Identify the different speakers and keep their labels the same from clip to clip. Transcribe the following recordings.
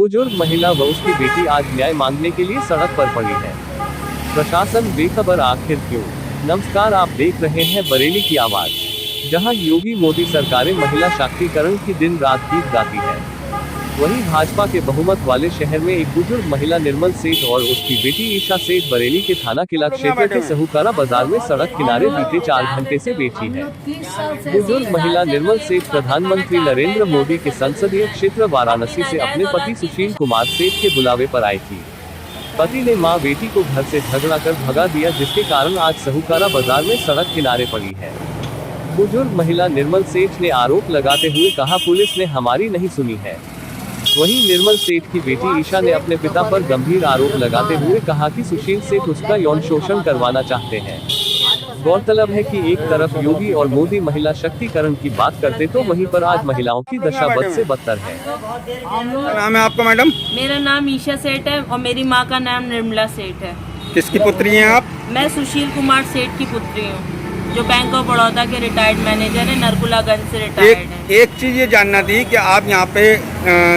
Speaker 1: बुजुर्ग महिला व उसकी बेटी आज न्याय मांगने के लिए सड़क पर पड़ी है। प्रशासन बेखबर आखिर क्यों? नमस्कार, आप देख रहे हैं बरेली की आवाज, जहां योगी मोदी सरकारें महिला शक्तिकरण की दिन रात गीत गाती है। वहीं भाजपा के बहुमत वाले शहर में एक बुजुर्ग महिला निर्मल सेठ और उसकी बेटी ईशा सेठ बरेली के थाना किला क्षेत्र के साहूकारा बाजार में सड़क किनारे बीते 4 घंटे से बैठी है। बुजुर्ग महिला निर्मल सेठ प्रधानमंत्री नरेंद्र मोदी के संसदीय क्षेत्र वाराणसी से अपने पति सुशील कुमार सेठ के बुलावे पर आई थी। पति ने मां बेटी को घर से झगड़ा कर भगा दिया, जिसके कारण आज साहूकारा बाजार में सड़क किनारे पड़ी है। बुजुर्ग महिला निर्मल सेठ ने आरोप लगाते हुए कहा, पुलिस ने हमारी नहीं सुनी है। वहीं निर्मल सेठ की बेटी ईशा ने अपने पिता पर गंभीर आरोप लगाते हुए कहा कि सुशील सेठ उसका यौन शोषण करवाना चाहते हैं। गौरतलब है कि एक तरफ योगी और मोदी महिला शक्तिकरण की बात करते तो वहीं पर आज महिलाओं की दशा बद से बदतर है।
Speaker 2: नाम है आपका मैडम?
Speaker 3: मेरा नाम ईशा सेठ है और मेरी माँ का नाम निर्मला सेठ है।
Speaker 2: किसकी पुत्री हैं आप?
Speaker 3: मैं सुशील कुमार सेठ की पुत्री हूँ, जो बैंक ऑफ बड़ौदा के रिटायर्ड मैनेजर है, नरकुलागंज से रिटायर्ड है।
Speaker 2: एक चीज ये जानना थी कि आप यहाँ पे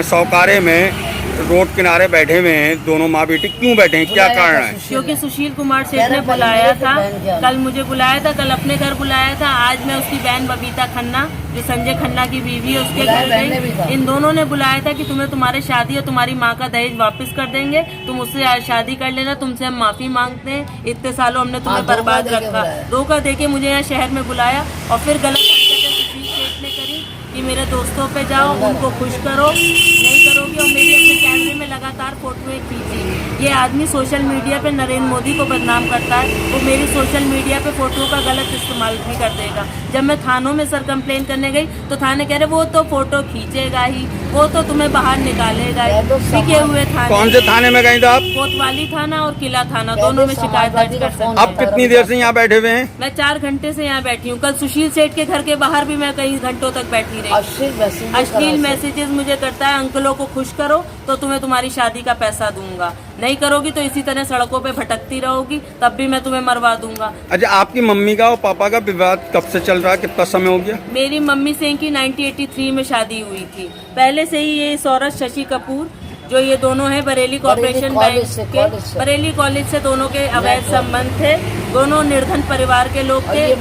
Speaker 2: सौकारे में रोड किनारे बैठे हुए हैं, दोनों माँ बेटी क्यों बैठे हैं, क्या कारण है?
Speaker 3: क्योंकि सुशील कुमार सेठ ने बुलाया था, कल मुझे बुलाया था, कल अपने घर बुलाया था, आज मैं उसकी बहन बबीता खन्ना, जो संजय खन्ना की बीवी है, उसके घर गई। इन दोनों ने बुलाया था कि तुम्हें तुम्हारी शादी और तुम्हारी माँ का दहेज वापस कर देंगे, तुम उससे शादी कर लेना, तुमसे हम माफी मांगते हैं, इतने सालों हमने तुम्हें बर्बाद रखा। धोखा देके मुझे यहाँ शहर में बुलाया और फिर गलत हरकतें सुशील सेठ ने करी कि मेरे दोस्तों पे जाओ, उनको खुश करो, नहीं करोगे और मेरी अपने कैमरे में लगातार फोटोएं खींची। ये आदमी सोशल मीडिया पे नरेंद्र मोदी को बदनाम करता है, वो मेरी सोशल मीडिया पे फोटो का गलत इस्तेमाल भी कर देगा। जब मैं थानों में सर कंप्लेन करने गई तो थाने कह रहे वो तो फोटो खींचेगा ही, वो तो तुम्हें बाहर निकालेगा ही। टिके हुए थाने।
Speaker 2: कौन से थाने में गई थी आप?
Speaker 3: कोतवाली थाना और किला थाना, दोनों में शिकायत दर्ज कर सकते हैं।
Speaker 2: आप कितनी देर से यहाँ बैठे हुए हैं?
Speaker 3: मैं 4 घंटे से यहाँ बैठी हूँ। कल सुशील सेठ के घर के बाहर भी मैं कई घंटों तक बैठी रही। अश्लील मैसेजेस मुझे करता है, अंकलों को खुश करो तो तुम्हें तुम्हारी शादी का पैसा दूंगा, नहीं करोगी तो इसी तरह सड़कों पे भटकती रहोगी, तब भी मैं तुम्हें मरवा दूंगा।
Speaker 2: अच्छा, आपकी मम्मी का और पापा का विवाद कब से चल रहा है, कितना समय हो गया?
Speaker 3: मेरी मम्मी से इनकी 1983 में शादी हुई थी। पहले से ही ये सौरभ शशि कपूर, जो ये दोनों हैं बरेली कॉर्पोरेशन बैंक के, बरेली कॉलेज से दोनों के अवैध संबंध थे। दोनों निर्धन परिवार के लोग थे,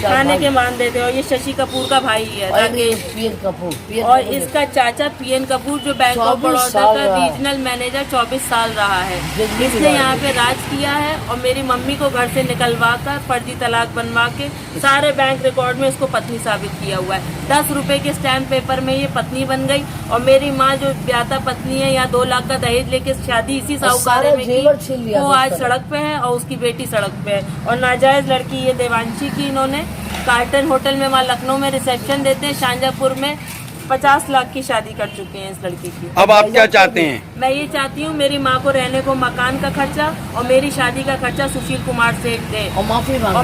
Speaker 3: खाने के मानते थे। और ये शशि कपूर का भाई है राकेश कपूर, और इसका चाचा पीएन कपूर, जो बैंक ऑफ बड़ौदा का रीजनल मैनेजर 24 साल रहा है। इसने यहाँ पे राज किया है और मेरी मम्मी को घर से निकलवा कर फर्जी तलाक बनवा के सारे बैंक रिकॉर्ड में इसको पत्नी साबित किया हुआ है। 10 रुपए के स्टैम्प पेपर में ये पत्नी बन गई और मेरी माँ जो ब्याता पत्नी है, यहाँ 2 लाख का दहेज लेके शादी इसी साहूकारे में की, वो आज सड़क पे है और उसकी बेटी सड़क पे है। और नाजायज लड़की ये देवांशी की, इन्होंने कार्टन होटल में वहाँ लखनऊ में रिसेप्शन देते हैं, शाहजहांपुर में 50 लाख की शादी कर चुके हैं इस लड़की की।
Speaker 2: अब आप क्या चाहते हैं?
Speaker 3: मैं ये चाहती हूँ मेरी माँ को रहने को मकान का खर्चा और मेरी शादी का खर्चा सुशील कुमार सेठ दे और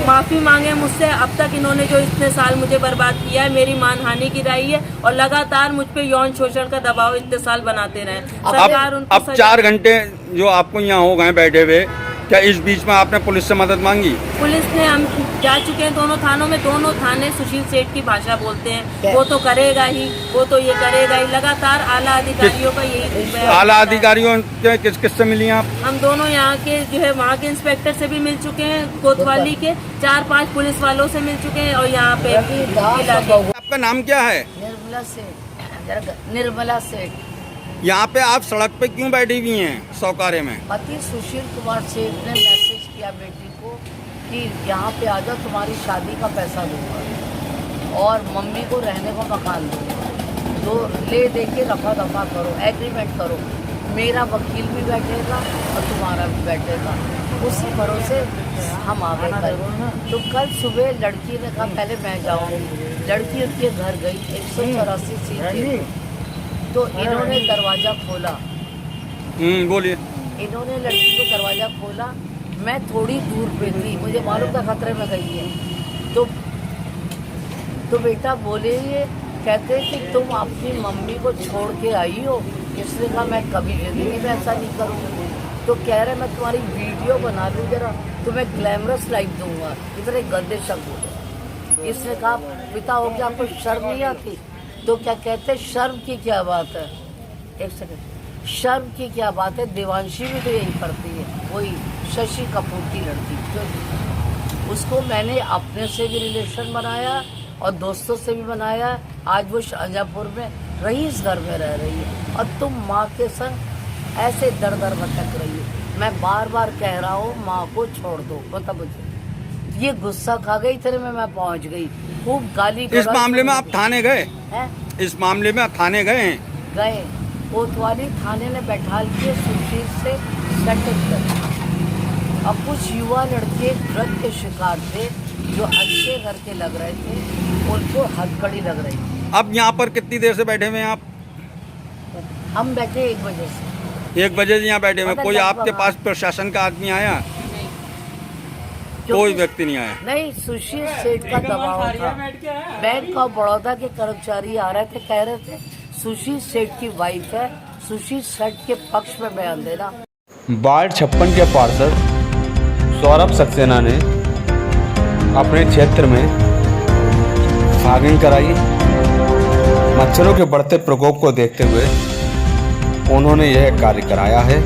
Speaker 3: माफी मांगे मुझसे। अब तक इन्होंने जो इतने साल मुझे बर्बाद किया है, मेरी मानहानि गिराई है और लगातार मुझ पे यौन शोषण का दबाव इतने साल बनाते रहे। सरकार उनको
Speaker 2: अब 4 घंटे जो आपको यहाँ हो गए बैठे हुए, क्या इस बीच में आपने पुलिस से मदद मांगी?
Speaker 3: पुलिस ने, हम जा चुके हैं दोनों थानों में, दोनों थाने सुशील सेठ की भाषा बोलते हैं, वो तो करेगा ही, वो तो ये करेगा ही। लगातार आला अधिकारियों का यही।
Speaker 2: आला अधिकारियों किस किस से मिली आप?
Speaker 3: हम दोनों यहाँ के जो है वहाँ के इंस्पेक्टर से भी मिल चुके हैं, कोतवाली के 4-5 पुलिस वालों से मिल चुके हैं और यहाँ पे।
Speaker 2: आपका नाम क्या है?
Speaker 4: निर्मला सेठ।
Speaker 2: यहाँ पे आप सड़क पे क्यों बैठी हुई हैं सौकारे में?
Speaker 4: पति सुशील कुमार सेठ ने मैसेज किया बेटी को कि यहाँ पे आ जाओ, तुम्हारी शादी का पैसा दूंगा और मम्मी को रहने को मकान दूंगा, तो ले दे के रफा दफा करो, एग्रीमेंट करो, मेरा वकील भी बैठेगा और तुम्हारा भी बैठेगा। उसी भरोसे हम आगे करें। तो कल सुबह लड़की ने कहा पहले मैं जाऊँगी, लड़की उनके घर गई, 184 सीट, तो इन्होंने दरवाजा खोला।
Speaker 2: बोलिए।
Speaker 4: इन्होंने लड़की को दरवाजा खोला, मैं थोड़ी दूर पे थी, मुझे मालूम था खतरे में गई है। तो बेटा बोले, ये कहते कि तुम अपनी मम्मी को छोड़ के आई हो। इसने कहा मैं कभी जिंदगी में ऐसा नहीं करूँगी। तो कह रहे मैं तुम्हारी वीडियो बना लूँ जरा, तुम्हें ग्लैमरस लाइफ दूंगा। इतने गंदे शब्द बोले। इसने कहा पिता हो गया, आपको शर्म नहीं आती? तो क्या कहते शर्म की क्या बात है? एक सेकंड। शर्म की क्या बात है, देवांशी भी तो यही करती है, वही शशि कपूर की लड़की। तो उसको मैंने अपने से भी रिलेशन बनाया और दोस्तों से भी बनाया। आज वो शाहजहाँपुर में रईस घर में रह रही है और तुम माँ के संग ऐसे दर दर भटक रही हो। मैं बार बार कह रहा हूँ माँ को छोड़ दो, बता मुझे। ये गुस्सा खा गई, इतने में मैं पहुँच गई, खूब गाली।
Speaker 2: इस मामले में आप थाने गए
Speaker 4: हैं?
Speaker 2: इस मामले में आप थाने गए हैं?
Speaker 4: गए, कोतवाली थाने ने बैठा के सुशील से सेटिंग कर। अब कुछ युवा लड़के ड्रग के शिकार थे जो अच्छे घर के लग रहे थे, उनको हथकड़ी लग रही थी।
Speaker 2: अब यहाँ पर कितनी देर से बैठे हुए हैं आप?
Speaker 4: हम बैठे 1 बजे से।
Speaker 2: 1 बजे से यहाँ बैठे हुए।
Speaker 4: मतलब
Speaker 2: कोई
Speaker 4: लगभग
Speaker 2: आपके पास प्रशासन का आदमी आया? कोई व्यक्ति नहीं आया?
Speaker 4: नहीं, सुशील सेठ का दबाव था। बैंक ऑफ बड़ौदा के कर्मचारी आ रहे थे, कह रहे थे सुशील सेठ की वाइफ है, सुशील सेठ के पक्ष में बयान देना।
Speaker 5: वार्ड 56 के पार्षद सौरभ सक्सेना ने अपने क्षेत्र में फॉगिंग कराई। मच्छरों के बढ़ते प्रकोप को देखते हुए उन्होंने यह कार्य कराया है।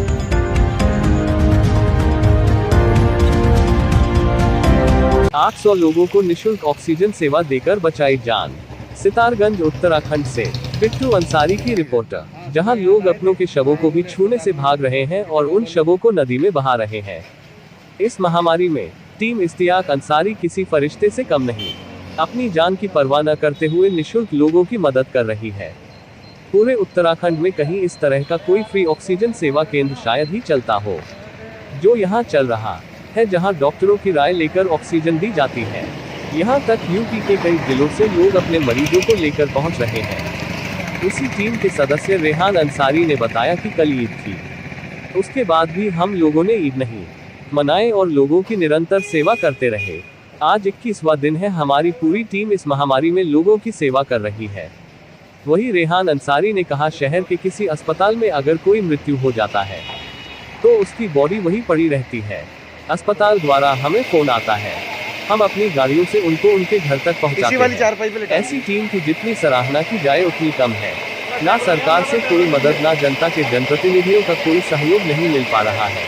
Speaker 1: 800 लोगों को निशुल्क ऑक्सीजन सेवा देकर बचाई जान। सितारगंज उत्तराखंड से बिट्टू अंसारी की रिपोर्टर। जहां लोग अपनों के शवों को भी छूने से भाग रहे हैं और उन शवों को नदी में बहा रहे हैं। इस महामारी में टीम इश्तियाक अंसारी किसी फरिश्ते से कम नहीं, अपनी जान की परवाह न करते हुए निशुल्क लोगों की मदद कर रही है। पूरे उत्तराखंड में कहीं इस तरह का कोई फ्री ऑक्सीजन सेवा केंद्र शायद ही चलता हो जो यहाँ चल रहा है, जहाँ डॉक्टरों की राय लेकर ऑक्सीजन दी जाती है। यहाँ तक यूपी के कई जिलों से लोग अपने मरीजों को लेकर पहुँच रहे हैं। उसी टीम के सदस्य रेहान अंसारी ने बताया कि कल ईद थी, उसके बाद भी हम लोगों ने ईद नहीं मनाए और लोगों की निरंतर सेवा करते रहे। आज 21वां दिन है, हमारी पूरी टीम इस महामारी में लोगों की सेवा कर रही है। वही रेहान अंसारी ने कहा, शहर के किसी अस्पताल में अगर कोई मृत्यु हो जाता है तो उसकी बॉडी वहीं पड़ी रहती है। अस्पताल द्वारा हमें फोन आता है, हम अपनी गाड़ियों से उनको उनके घर तक पहुंचाते हैं। ऐसी टीम की जितनी सराहना की जाए उतनी कम है। ना सरकार से कोई मदद, ना जनता के जनप्रतिनिधियों का कोई सहयोग नहीं मिल पा रहा है।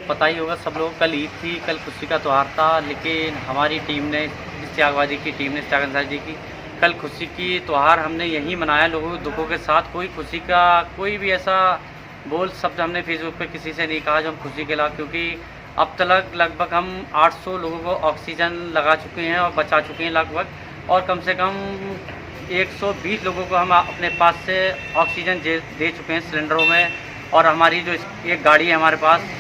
Speaker 6: पता ही होगा सब लोगों को, कल ईद थी, कल खुशी का त्यौहार था, लेकिन हमारी टीम ने, इश्तियाकवादी की टीम ने, इश्तियाक अंसारी जी की, कल खुशी की त्यौहार हमने यहीं मनाया लोगों के दुखों के साथ। कोई खुशी का कोई भी ऐसा बोल शब्द हमने फेसबुक पे किसी से नहीं कहा जो हम खुशी के लाभ, क्योंकि अब तक लगभग हम 800 लोगों को ऑक्सीजन लगा चुके हैं और बचा चुके हैं लगभग, और कम से कम 120 लोगों को हम अपने पास से ऑक्सीजन दे चुके हैं सिलेंडरों में। और हमारी जो एक गाड़ी है हमारे पास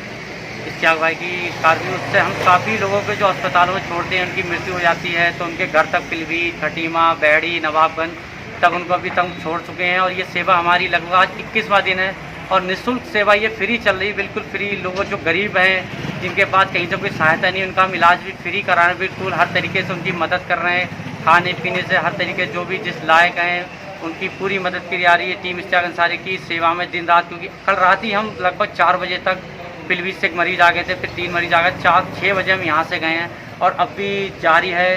Speaker 6: इश्तियाक भाई की स्कॉर्पियो, उससे हम काफ़ी लोगों को जो अस्पतालों में छोड़ते हैं, उनकी मृत्यु हो जाती है तो उनके घर तक पीलीभीत, खटीमा, बैड़ी, नवाबगंज तक उनको अभी तक छोड़ चुके हैं। और ये सेवा हमारी लगभग आज 21वां दिन है और निःशुल्क सेवा ये फ्री चल रही है, बिल्कुल फ्री। लोगों जो गरीब हैं, जिनके पास कहीं से कोई सहायता नहीं, उनका हम इलाज भी फ्री करा रहे हैं, बिल्कुल हर तरीके से उनकी मदद कर रहे हैं, खाने पीने से हर तरीके जो भी जिस लायक हैं उनकी पूरी मदद की जा रही है टीम इश्तियाक अंसारी की सेवा में दिन रात। क्योंकि कल रात ही हम लगभग 4 बजे तक पीलीभीत से एक मरीज आ गए थे, फिर 3 मरीज आ गए, 4-6 बजे हम यहाँ से गए हैं और अब भी जारी है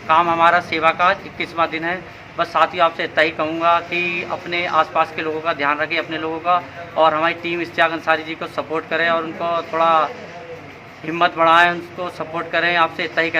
Speaker 6: काम हमारा सेवा का। 21वां दिन है। बस साथ ही आपसे इतना ही कहूँगा कि अपने आसपास के लोगों का ध्यान रखें, अपने लोगों का, और हमारी टीम इश्तियाक अंसारी जी को सपोर्ट करें और उनको थोड़ा हिम्मत बढ़ाएं, उनको सपोर्ट करें। आपसे इतना ही कहना।